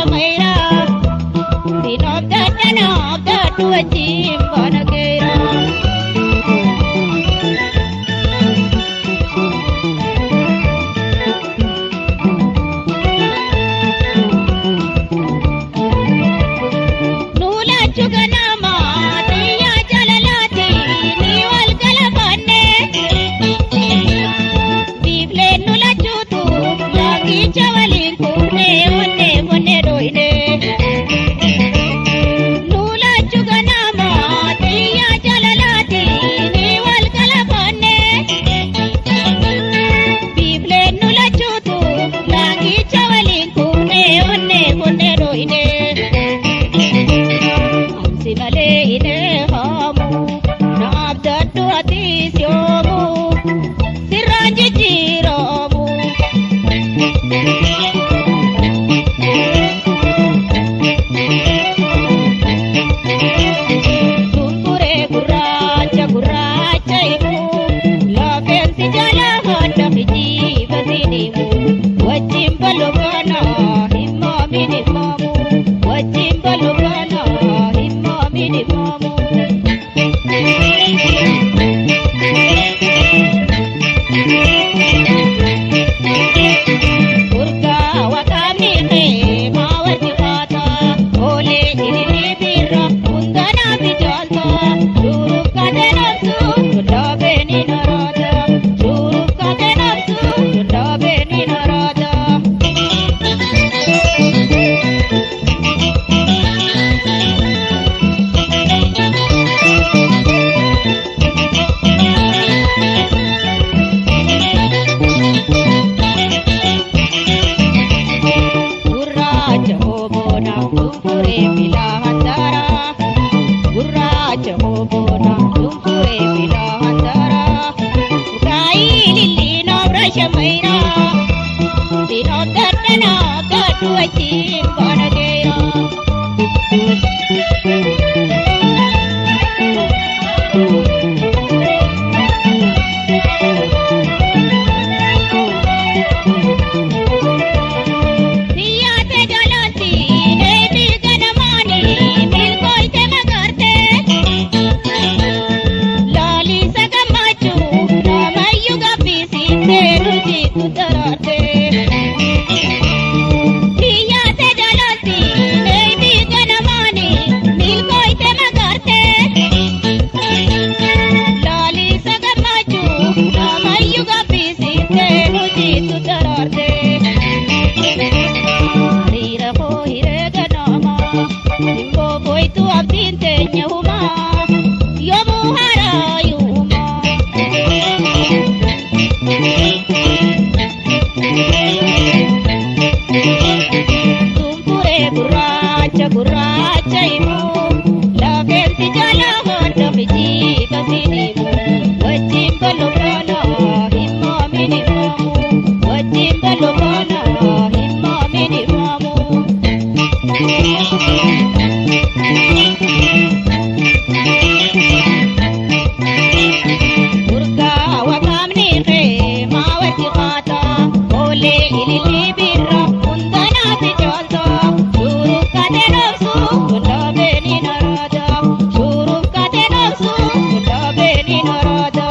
brashamaira Dinov datu achim banagera Nula chuganama tiya jalalati niwal kalabane Divle nula chutu lagi chawalin kurne one roine Nula chuganama tiya jalalati niwal kalabane Divle nula chutu lagi chawalin kurne one roine Simale ine hamu nabdatu atisyomu sirranji jiramu Tumpure gurracha imu lafensi jala handa hijibasinimu wajimbalugana himma minimamu wajimbalugana minimamu Urga wakamine mawati fata ole ilili birra undana bijanta Shuruf kate nafsu dabe ni narada Shuruf kate nafsu dabe ni narada Gurracha hobona tumpure milahandara Gurracha hobona tumpure milahandara Utai lillino brashamaira Dino dartana gatu achim banagera Niyate jalati nebi ganamani milkoi te magarte Lali sagamachu namayu gapisi teruji kudarate Niyate jalati nebi ganamani milkoi te magarte Lali sagamachu namayu gapisi teruji kudarate Rira ho hirega nama Nimbo boy tu abdin tenya huma Yomu harayuma Tumpure gurracha imu Lafensi jala handa viji basinimu Wajimbalugana himma minimamu Wajimbalugana himma minimamu Urga wakamne mawati fata ole ilili birra undana bijanta Shuruf kate nafsu dabe ni narada Shuruf kate nafsu dabe ni narada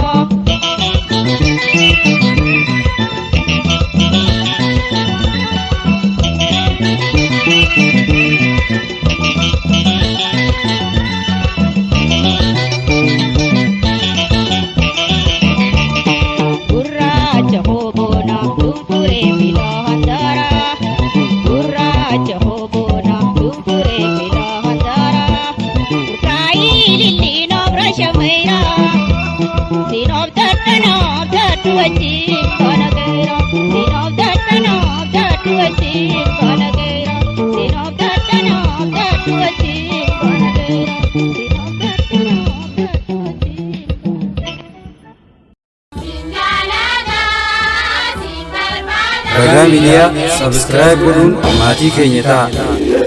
Gurracha hobona tumpure milahandara Gurracha hobona tumpure milahandara Utai lillino brashamaira Dinov datu achim banagera Dinov datu achim banagera Dinov datu achim banagera Dinov datu achim Ragaa Miidiyaa Subscribe godhuun maatii keenya ta'a.